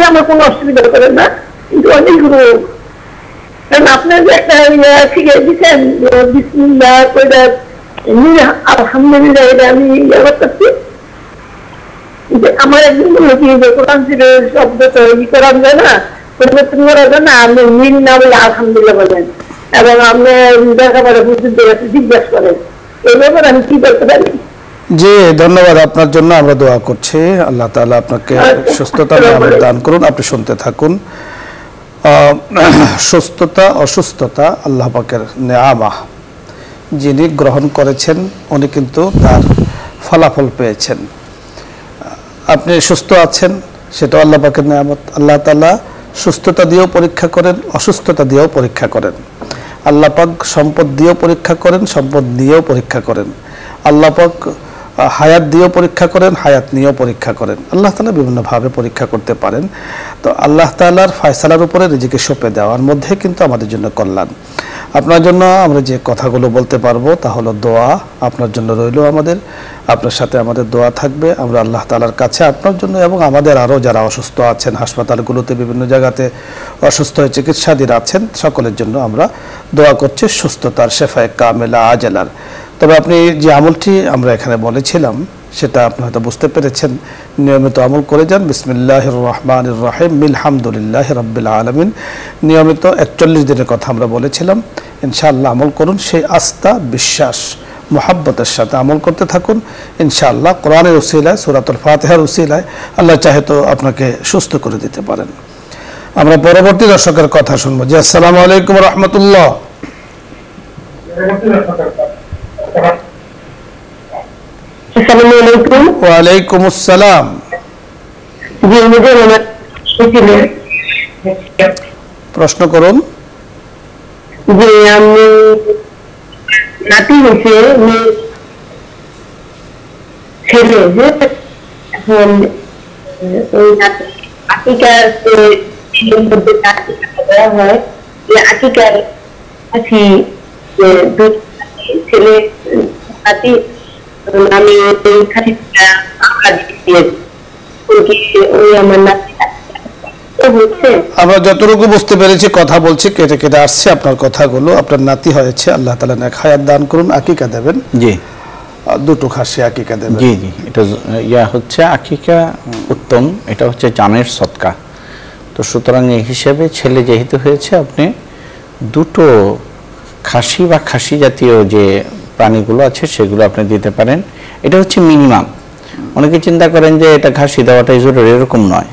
আমার কোনো অসুবিধা করে না, কিন্তু অনেক রোগ। কারণ আপনার যে একটা শিখে দিচ্ছেন বিসমিল্লাহ কইরা আলহামদুলিল্লাহ, এটা আমি করতেছি। আমার একদিন বললো কি যে কোরআন শরীফের শব্দ তো ই করা যায় না, পরিবর্তন করা যায় না, আপনি মিল না বলে আলহামদুলিল্লাহ বলেন, এবং আপনি দেখাবারে বুঝতে জিজ্ঞাসা করেন। এই ব্যাপারে আমি কি করতে পারি? জি, ধন্যবাদ। আপনার জন্য আমরা দোয়া করছি, আল্লাহ তাআলা আপনাকে সুস্থতা দান করুন। আপনি শুনতে থাকুন। সুস্থতা অসুস্থতা আল্লাহ পাকের নেয়ামত, যিনি গ্রহণ করেছেন উনি কিন্তু তার ফলাফল পেয়েছেন। আপনি সুস্থ আছেন, সেটা আল্লাহ পাকের নেয়ামত। আল্লাহ তাআলা সুস্থতা দিয়েও পরীক্ষা করেন, অসুস্থতা দিয়েও পরীক্ষা করেন। আল্লাহ পাক সম্পদ দিয়েও পরীক্ষা করেন, সম্পদ নিয়েও পরীক্ষা করেন। আল্লাহ পাক হায়াত দিয়েও পরীক্ষা করেন, হায়াত নিয়েও পরীক্ষা করেন। আল্লাহ তাআলা বিভিন্নভাবে পরীক্ষা করতে পারেন। তো আল্লাহ তাআলার ফয়সালার উপরে নিজেকে সঁপে দেওয়ার মধ্যে কিন্তু আমাদের জন্য কল্যাণ। আপনার জন্য আমরা যে কথাগুলো বলতে পারবো তা হলো দোয়া আপনার জন্য রইল। আপনার সাথে আমাদের দোয়া থাকবে। আমরা আল্লাহ তাআলার কাছে আপনার জন্য এবং আমাদের আরও যারা অসুস্থ আছেন, হাসপাতালগুলোতে বিভিন্ন জায়গাতে অসুস্থ হয়ে চিকিৎসাধীন আছেন, সকলের জন্য আমরা দোয়া করছি সুস্থতার, শেফায়ে কামেলা আজেলার। তবে আপনি যে আমলটি আমরা এখানে বলেছিলাম সেটা আপনি হয়তো বুঝতে পেরেছেন। নিয়মিত আমল করে যান। বিসমিল্লাহির রহমানির রহিম, আলহামদুলিল্লাহি রাব্বিল আলামিন। নিয়মিত 41 দিনের কথা আমরা বলেছিলাম। ইনশাআল্লাহ আমল করুন। সেই আস্থা, বিশ্বাস, মোহাব্বতের সাথে আমল করতে থাকুন। ইনশাআল্লাহ কোরআনের উসিলায়, সূরাতুল ফাতিহার উসিলায় আল্লাহ চাহে তো আপনাকে সুস্থ করে দিতে পারেন। আমরা পরবর্তী দর্শকের কথা শুনবো। জি, আসসালামু আলাইকুম ওয়া রাহমাতুল্লাহ। আসসালামু আলাইকুম। ওয়ালাইকুম আসসালাম। জি, হুজুর, আমার প্রশ্ন করুন। জি, আমি নাতি হয়েছে ছেলে, এখন ওই আকিকার দেওয়া হয় যে আকিকার আছি ছেলে নাতি, আমি খাতিটা আমার নাতি আমরা যতটুকু বুঝতে পেরেছি, কথা বলছি কেটে কেটে আসছে আপনার কথাগুলো। আপনার নাতি হয়েছে, আল্লাহ তাআলা নেক হায়াত দান করুন। আকিকা দেবেন? জি, দুটো খাসি আকিকা দেবেন। জি জি, এটা হচ্ছে আকিকা উত্তম, এটা হচ্ছে জানের সদকা। তো সুতরাং এই হিসেবে ছেলে যেহেতু হয়েছে, আপনি দুটো খাসি বা খাসি জাতীয় যে প্রাণীগুলো আছে সেগুলো আপনি দিতে পারেন। এটা হচ্ছে মিনিমাম। অনেকে চিন্তা করেন যে এটা খাসি দেওয়াটাই জরুরি, এরকম নয়।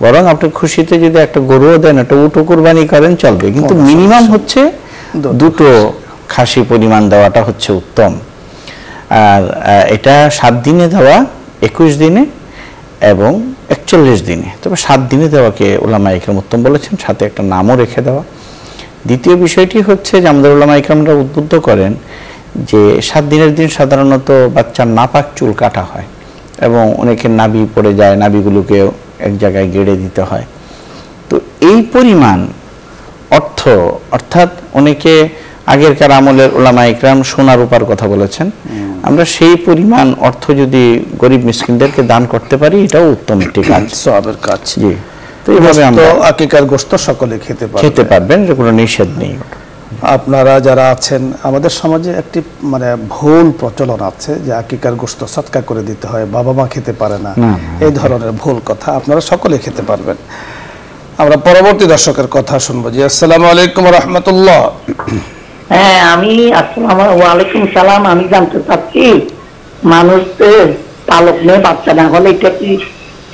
বরং আপনি খুশিতে যদি একটা গরুও দেন, একটা উটও কুরবানি করেন, চলবে, কিন্তু মিনিমাম হচ্ছে দুটো খাসি পরিমাণ দেওয়াটা হচ্ছে উত্তম। আর এটা 7 দিনে দেওয়া, 21 দিনে এবং 41 দিনে। তবে 7 দিনে দেওয়াকে উলামায়ে ইকরাম উত্তম বলেছেন, সাথে একটা নামও রেখে দেওয়া। দ্বিতীয় বিষয়টি হচ্ছে যে আমাদের উলামায়ে ইকরামরা উদ্বুদ্ধ করেন যে 7 দিনের দিন সাধারণত বাচ্চার নাপাক চুল কাটা হয় এবং অনেকের নাভি পড়ে যায়, নাভিগুলোকে এক জায়গায় গেড়ে দিতে হয়। তো এই পরিমাণ অর্থ, অর্থাৎ অনেকে আগেরকার আমলের উলামায়ে ইকরাম সোনার রূপার কথা বলেছেন, আমরা সেই পরিমাণ অর্থ যদি গরিব মিসকিনদেরকে দান করতে পারি, এটাও উত্তম একটি কাজ, সওয়াবের কাজ। জি, তো এইভাবে আমরা আকিকার গোশত সকলে খেতে পারবেন, যে কোনো নিষেধ নেই। আপনারা যারা আছেন, আমাদের সমাজে একটি ভুল প্রচলন আছে যে আকিকার গোশত সদকা করে দিতে হয়, বাবা মা খেতে পারে না, এই ধরনের ভুল কথা। আপনারা সকলে খেতে পারবেন। আমরা পরবর্তী দর্শকের কথা শুনবো। জি, আসসালামু আলাইকুম ওয়া রাহমাতুল্লাহ। হ্যাঁ, আমি ওয়ালাইকুম সালাম। আমি জানতে চাচ্ছি, মানুষ পালক নিয়ে বাচ্চা না হলে এটা কি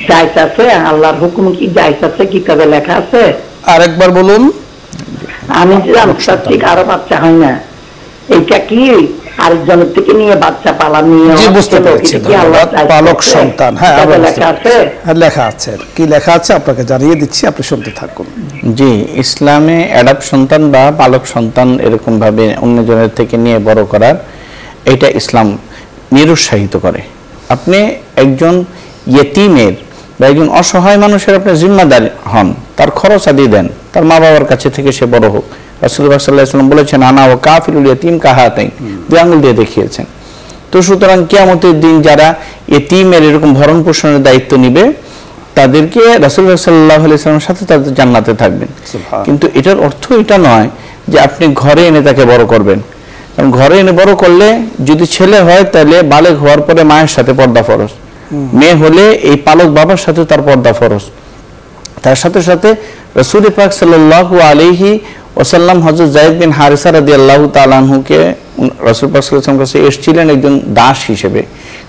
জায়েজ আছে? আল্লাহর হুকুম কি জায়েজ আছে? কিতাবে লেখা আছে? আরেকবার বলুন। আমি যে জানতে চাচ্ছি কারো বাচ্চা হয় না, এটা কি আরেকজনের থেকে নিয়ে বাচ্চা পালা নিয়ে? জি, বুঝতে পেরেছি, ধন্যবাদ। পালক সন্তান, হ্যাঁ লেখা আছে, লেখা আছে। কি লেখা আছে আপনাকে জানিয়ে দিচ্ছি, আপনি শুনতে থাকুন। জি, ইসলামে অ্যাডাপ্ট সন্তান বা পালক সন্তান এরকম ভাবে অন্যজনের থেকে নিয়ে বড় করার, এটা ইসলাম নিরুৎসাহিত করে। আপনি একজন ইয়েতিমের বা একজন অসহায় মানুষের আপনি জিম্মাদার হন, তার খরচ আদি দেন, তার মা বাবার কাছে থেকে সে বড় হোক। রাসূলুল্লাহ সাল্লাল্লাহু আলাইহি ওয়াসাল্লাম বলেছেন, আনা ওয়া কাফিলুল ইয়াতীম কাহাতাইন, দুই আঙ্গুল দিয়ে দেখিয়েছেন। তো সুতরাং কিয়ামতের দিন যারা ইয়েতিমের এরকম ভরণ পোষণের দায়িত্ব নিবে, তাদেরকে রাসূলুল্লাহ সাল্লাল্লাহু আলাইহি ওয়াসাল্লামের সাথে তাদের জান্নাতে থাকবেন। কিন্তু এটার অর্থ এটা নয় যে আপনি ঘরে এনে তাকে বড় করবেন। কারণ ঘরে এনে বড় করলে যদি ছেলে হয় তাহলে বালেগ হওয়ার পরে মায়ের সাথে পর্দা ফরজ, মেয়ে হলে এই পালক বাবার সাথে তার পর্দা ফরজ। তার সাথে সাথে রাসূল পাক সাল্লাল্লাহু আলাইহি ওয়াসাল্লাম হযরত যায়েদ বিন হারিসা রাদিয়াল্লাহু তাআলা আনহুকে রাসূল পাক সাল্লাল্লাহু আলাইহি ওয়াসাল্লাম কাছে এসেছিলেন একজন দাস হিসেবে।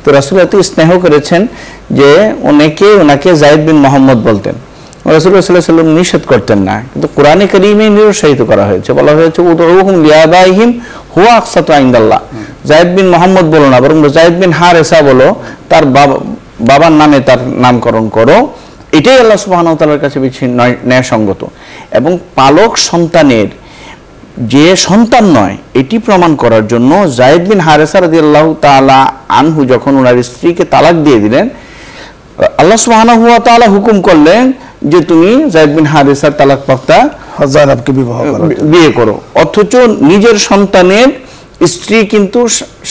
তো রাসূল এত স্নেহ করেছেন যে ওনাকে যায়েদ বিন মুহাম্মদ বলতেন। রাসূলুল্লাহ সাল্লাল্লাহু আলাইহি ওয়াসাল্লাম নিষেধ করতেন না, কিন্তু কোরআনে কারীমে নিরুৎসাহিত করা হয়েছে। বলা হয়েছে উদউহুম লিআবাইহিম হুয়া আকসাতু ইনদাল্লাহ, যায়েদ বিন মুহাম্মদ বলো না, বরং যায়েদ বিন হারিসা বলো, তার বাবার নামে তার নামকরণ করো। এটাই আল্লাহ সুবহানাহু ওয়া তাআলার কাছে বেশি ন্যায়সঙ্গত। এবং পালক সন্তানের যে সন্তান নয় এটি প্রমাণ করার জন্য যায়েদ বিন হারিসা রাদিয়াল্লাহু তাআলা আনহু যখন ওনার স্ত্রীকে তালাক দিয়ে দিলেন, আল্লাহ সুবহানাহু ওয়া তাআলা হুকুম করলেন যে তুমি যায়েদ বিন হারিসার তালাকপ্রাপ্তা যায়েনবকে বিয়ে করো। অথচ নিজের সন্তানের স্ত্রী কিন্তু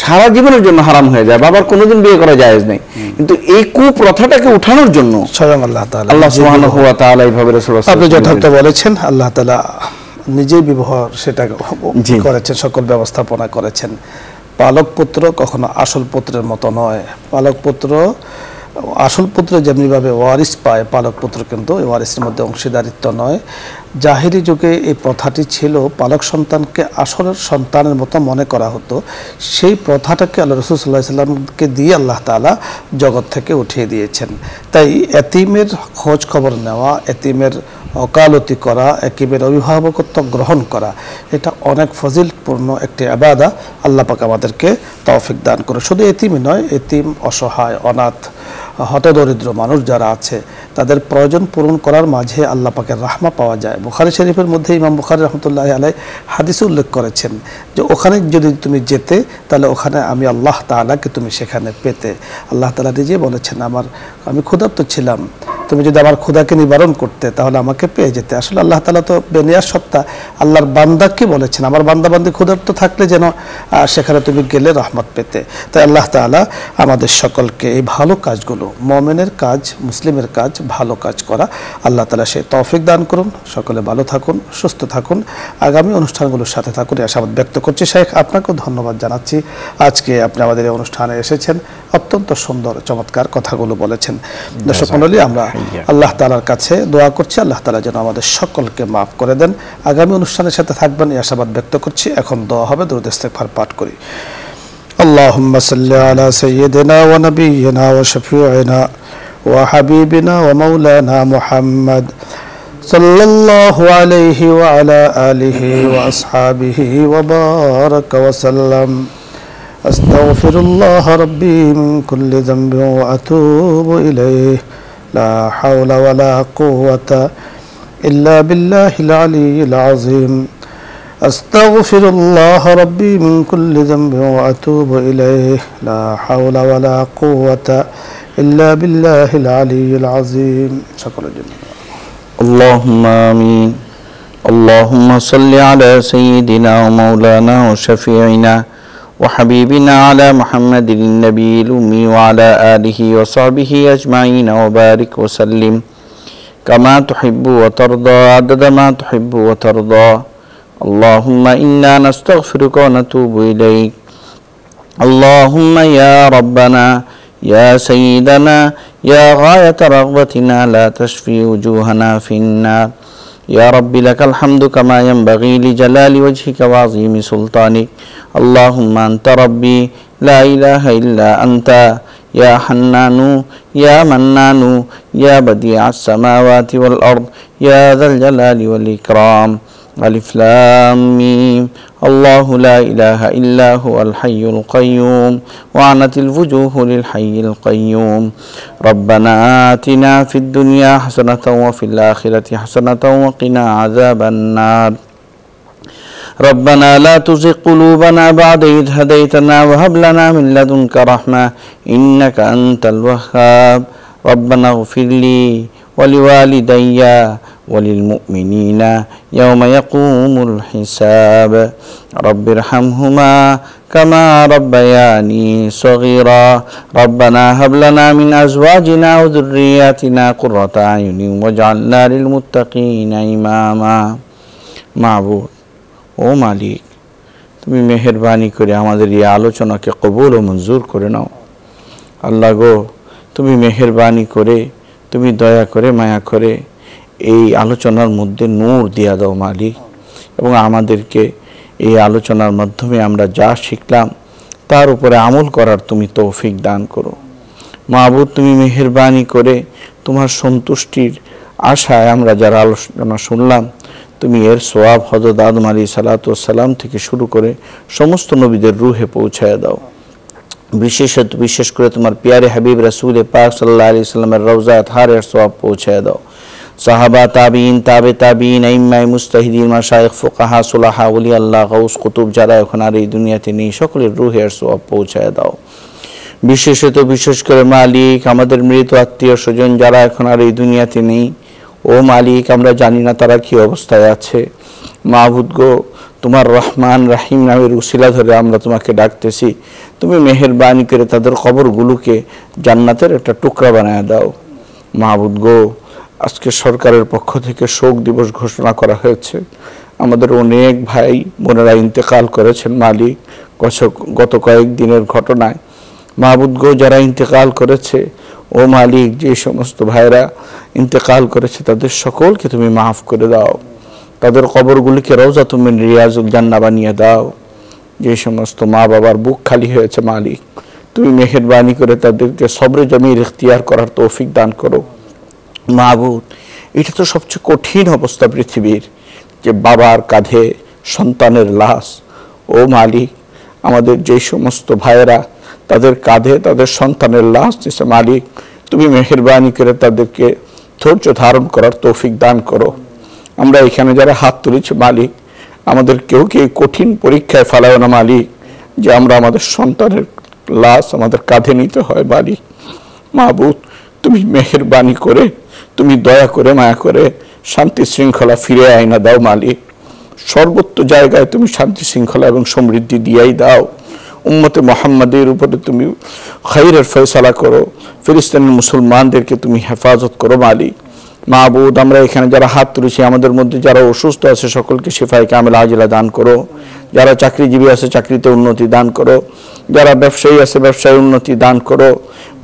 সারা জীবনের জন্য হারাম হয়ে যায়, বাবার কোনোদিন বিয়ে করা জায়েজ নেই। কিন্তু এই কুপ্রথাটাকে উঠানোর জন্য স্বয়ং আল্লাহ তাআলা, আল্লাহ সুবহানাহু ওয়া তাআলা এইভাবে রাসূলুল্লাহ, আপনি যথার্থ বলেছেন, আল্লাহ তাআলা নিজেই ব্যবহার সেটা করেছেন, সকল ব্যবস্থাপনা করেছেন। পালক পুত্র কখনো আসল পুত্রের মতো নয়। পালক পুত্র আসল পুত্র যেমনিভাবে ওয়ারিস পায়, পালক পুত্র কিন্তু এই ওয়ারিসের মধ্যে অংশীদারিত্ব নয়। জাহিরি যুগে এই প্রথাটি ছিল, পালক সন্তানকে আসল সন্তানের মতো মনে করা হতো। সেই প্রথাটাকে আল্লাহ রাসূল সাল্লাল্লাহু আলাইহি ওয়াসাল্লামকে দিয়ে আল্লাহ তাআলা জগৎ থেকে উঠিয়ে দিয়েছেন। তাই এতিমের খোঁজ খবর নেওয়া, এতিমের ওকালতি করা, এতিমের অভিভাবকত্ব গ্রহণ করা, এটা অনেক ফজিলতপূর্ণ একটি ইবাদত। আল্লাহ পাক আমাদেরকে তৌফিক দান করুন। শুধু এতিমই নয়, এতিম, অসহায়, অনাথ, হতদরিদ্র মানুষ যারা আছে তাদের প্রয়োজন পূরণ করার মাঝে আল্লাহ পাকের রাহমা পাওয়া যায়। বুখারী শরীফের মধ্যে ইমাম বুখারী রাহমাতুল্লাহি আলাইহি হাদিসে উল্লেখ করেছেন যে ওখানে যদি তুমি যেতে তাহলে ওখানে আমি আল্লাহ তাআলাকে তুমি সেখানে পেতে। আল্লাহ তাআলা নিজে বলেছেন, আমি ক্ষুধার্ত ছিলাম, তুমি যদি আমার ক্ষুধাকে নিবারণ করতে তাহলে আমাকে পেয়ে যেতে। আসলে আল্লাহ তাআলা তো বেনিয়াস সত্তা। আল্লাহর বান্দাকে বলেছেন, আমার বান্দা বান্দি ক্ষুধার্ত থাকলে যেন সেখানে তুমি গেলে রহমত পেতে। তাই আল্লাহ তাআলা আমাদের সকলকে এই ভালো কাজগুলো, মুমিনের কাজ, মুসলিমের কাজ, ভালো কাজ করা আল্লাহ তাআলা সেই তৌফিক দান করুন। সকলে ভালো থাকুন, সুস্থ থাকুন, আগামী অনুষ্ঠানগুলোর সাথে থাকুন এই আশাবাদ ব্যক্ত করছি। শেখ, আপনাকেও ধন্যবাদ জানাচ্ছি। আজকে আপনি আমাদের এই অনুষ্ঠানে এসেছেন, অত্যন্ত সুন্দর চমৎকার কথাগুলো বলেছেন। দর্শক মণ্ডলী, আমরা আল্লাহ তাআলার কাছে দোয়া করছি আল্লাহ তাআলা যেন আমাদের সকলকে মাফ করে দেন। আগামী অনুষ্ঠানের সাথে থাকবেন এই আশাবাদ ব্যক্ত করছি। এখন দোয়া হবে, দরুদ ইস্তিগফার পাঠ করি। আল্লাহুম্মা সাল্লি আলা সাইয়্যিদিনা ওয়া নাবিয়্যিনা ওয়া শাফিঈনা ওয়া হাবিবিনা ওয়া মাওলানা মুহাম্মদ সাল্লাল্লাহু আলাইহি ওয়া আলা আলিহি ওয়া আসহাবিহি ওয়া বারাকা ওয়া সাল্লাম। আস্তাগফিরুল্লাহ রাব্বি মিন কুল্লি যামবিন ওয়া আতুবু ইলাইহি লা হাওলা ওয়া লা কুওয়াতা ইল্লা বিল্লাহিল আলিয়্যিল আযীম। আস্তাগফিরুল্লাহ রাব্বি মিন কুল্লি যামবিন ওয়া আতুবু ইলাইহি লা হাওলা ওয়া লা কুওয়াতা ইল্লা বিল্লাহিল আলিয়্যিল আযীম। সকলের জন্য আল্লাহুম্মা আমিন। আল্লাহুম্মা সাল্লি আলা সাইয়্যিদিনা ওয়া মাওলানা ওয়া শাফিঈনা وحبيبنا على محمد النبي الأمي وعلى آله وصحبه أجمعين وبارك وسلم كما تحب وترضى عدد ما تحب وترضى. اللهم إنا نستغفرك ونتوب إليك. اللهم يا ربنا يا سيدنا يا غاية رغبتنا لا تشفي وجوهنا في النار. يا رب لك الحمد كما ينبغي لجلال وجهك وعظيم سلطانك. اللهم أنت ربي لا إله إلا أنت يا حنان يا منان يا بديع السماوات والأرض يا ذا الجلال والإكرام. আলিফ লাম মিম আল্লাহু লা ইলাহা ইল্লা হুয়াল হাইয়ুল কাইয়্যুম ওয়া আনাতিল ওয়ুজুহু লিল হাইয়িল কাইয়্যুম রব্বানা আতিনা ফিদ দুনিয়া হাসানাতাও ওয়া ফিল আখিরাতি হাসানাতাও ওয়া কিনা আযাবান নার ربنا لا تزغ قلوبنا بعد إذ هديتنا وهب لنا من لدنك رحمة إنك أنت الوهاب ربنا اغفر لي ولوالدي وللمؤمنين يوم يقوم الحساب رب ارحمهما كما ربياني صغيرا ربنا هب لنا من أزواجنا وذرياتنا قرة أعين واجعلنا للمتقين إماما معبود ও মালিক, তুমি মেহেরবানি করে আমাদের এই আলোচনাকে কবুল ও মঞ্জুর করে নাও। আল্লাহ গো, তুমি মেহেরবানি করে, তুমি দয়া করে, মায়া করে এই আলোচনার মধ্যে নূর দিয়া দাও মালিক, এবং আমাদেরকে এই আলোচনার মাধ্যমে আমরা যা শিখলাম তার উপরে আমল করার তুমি তৌফিক দান করো। মাবুদ, তুমি মেহেরবানি করে তোমার সন্তুষ্টির আশায় আমরা যারা আলোচনা শুনলাম, তুমি এর সোয়াব হযরত আদম আলাইহিস সালাতু ওয়াস সালাম থেকে শুরু করে সমস্ত নবীদের রূহে পৌঁছায় দাও। বিশেষ করে তোমার প্যারে হাবিব রাসূল পাক সাল্লাল্লাহু আলাইহি সাল্লামের রওজা আতহারের সোয়াব পৌঁছায় দাও। সাহাবা, তাবিঈন, তাবে তাবিঈন, আইম্মায়ে মুজতাহিদিন, মাশায়েখ, ফুকাহা, সুলাহা, ওলি আল্লাহ, গাউস, কুতুব যারা এখন আর এই দুনিয়াতে নেই সকলের রূহের সোয়াব পৌঁছায় দাও। বিশেষ করে মালিক, আমাদের মৃত আত্মীয় স্বজন যারা এখন আর এই দুনিয়াতে নেই, ও মালিক, আমরা জানি না তারা কি অবস্থায় আছে। মাবুদ গো, তোমার রহমান রাহিম নামের উসিলা ধরে আমরা তোমাকে ডাকতেছি, তুমি মেহেরবানি করে তাদের কবরগুলোকে জান্নাতের একটা টুকরা বানায় দাও। মাবুদ গো, আজকে সরকারের পক্ষ থেকে শোক দিবস ঘোষণা করা হয়েছে। আমাদের অনেক ভাই বোনেরা ইন্তেকাল করেছেন মালিক গত কয়েকদিনের ঘটনায়। মাবুদ গো, যারা ইন্তেকাল করেছে, ও মালিক, যে সমস্ত ভাইরা ইন্তেকাল করেছে তাদের সকলকে তুমি মাফ করে দাও, তাদের কবরগুলিকে রওজাতুম মিন রিয়াজুল জান্নাহ বানিয়ে দাও। যে সমস্ত মা বাবার বুক খালি হয়েছে মালিক, তুমি মেহেরবানি করে তাদেরকে সবরে জমির ইখতিয়ার করার তৌফিক দান করো। মাবুদ, এটা তো সবচেয়ে কঠিন অবস্থা পৃথিবীর, যে বাবার কাঁধে সন্তানের লাশ। ও মালিক, আমাদের যে সমস্ত ভাইয়েরা তাদের কাঁধে তাদের সন্তানের লাশ দিয়েছে মালিক, তুমি মেহেরবানি করে তাদেরকে ধৈর্য ধারণ করার তৌফিক দান করো। আমরা এখানে যারা হাত তুলেছি মালিক, আমাদের কেউ এই কঠিন পরীক্ষায় ফেলাও না মালিক, যে আমরা আমাদের সন্তানের লাশ আমাদের কাঁধে নিতে হয় মালিক। মাবুদ, তুমি মেহেরবানি করে, তুমি দয়া করে, মায়া করে শান্তি শৃঙ্খলা ফিরে আইনা দাও মালিক। সর্বত্র জায়গায় তুমি শান্তি শৃঙ্খলা এবং সমৃদ্ধি দিয়াই দাও। উম্মতে মুহাম্মাদের উপরে তুমি খায়রের ফয়সালা করো, ফিলিস্তিনের মুসলমানদেরকে তুমি হেফাজত করো মালিক। মাবুদ, আমরা এখানে যারা হাত তুলেছি, আমাদের মধ্যে যারা অসুস্থ আছে সকলকে শিফায়ে কামিল আজিলা দান করো। যারা চাকরিজীবী আছে চাকরিতে উন্নতি দান করো, যারা ব্যবসায়ী আছে ব্যবসায় উন্নতি দান করো।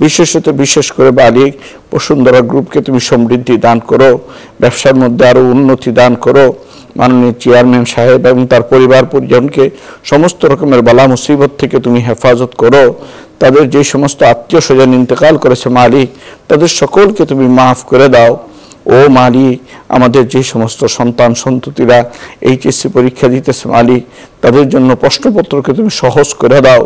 বিশেষ করে মালিক, বসুন্ধরা গ্রুপকে তুমি সমৃদ্ধি দান করো, ব্যবসার মধ্যে আরো উন্নতি দান করো। মাননীয় চেয়ারম্যান সাহেব এবং তার পরিবার পরিজনকে সমস্ত রকমের বালা মুসিবত থেকে তুমি হেফাজত করো। তাদের যে সমস্ত আত্মীয় স্বজন ইন্তেকাল করেছে মালিক, তাদের সকলকে তুমি মাফ করে দাও। ও মালিক, আমাদের যে সমস্ত সন্তান সন্ততিরা এইচএসসি পরীক্ষা দিতেছে মালিক, তাদের জন্য প্রশ্নপত্রকে তুমি সহজ করে দাও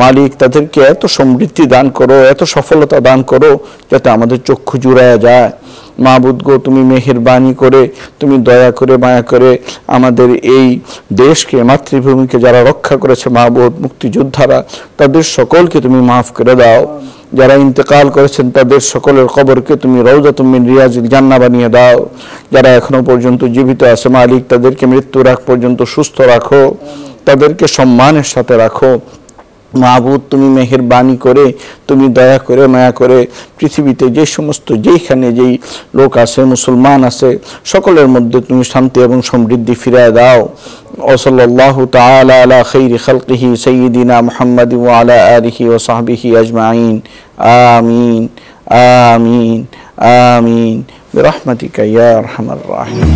মালিক। তাদেরকে এত সমৃদ্ধি দান করো, এত সফলতা দান করো, যাতে আমাদের চক্ষু জুড়ায়া যায়। মাবুদ গো, তুমি মেহেরবানি করে, তুমি দয়া করে, মায়া করে আমাদের এই দেশকে, মাতৃভূমিকে যারা রক্ষা করেছে মাবুদ, মুক্তিযোদ্ধারা, তাদের সকলকে তুমি মাফ করে দাও। যারা ইন্তেকাল করেছেন তাদের সকলের কবরকে তুমি রওজাতুম মিন রিয়াজিল জান্নাহ বানিয়ে দাও। যারা এখনো পর্যন্ত জীবিত আছে মালিক, তাদেরকে মৃত্যুর আগ পর্যন্ত সুস্থ রাখো, তাদেরকে সম্মানের সাথে রাখো। মাবুদ, তুমি মেহেরবানি করে, তুমি দয়া করে, মায়া করে পৃথিবীতে যে সমস্ত যেখানে যেই লোক আছে, মুসলমান আছে, সকলের মধ্যে তুমি শান্তি এবং সমৃদ্ধি ফিরিয়ে দাও। ওয়াসাল্লাল্লাহু তাআলা আলা খাইরি খালকিহি সাইয়্যিদিনা মুহাম্মাদিন ওয়া আলা আলিহি ওয়া সাহবিহি আজমাইন। আমিন আমিন আমিন বিরহমাতিকা ইয়া আরহামার রাহিমিন।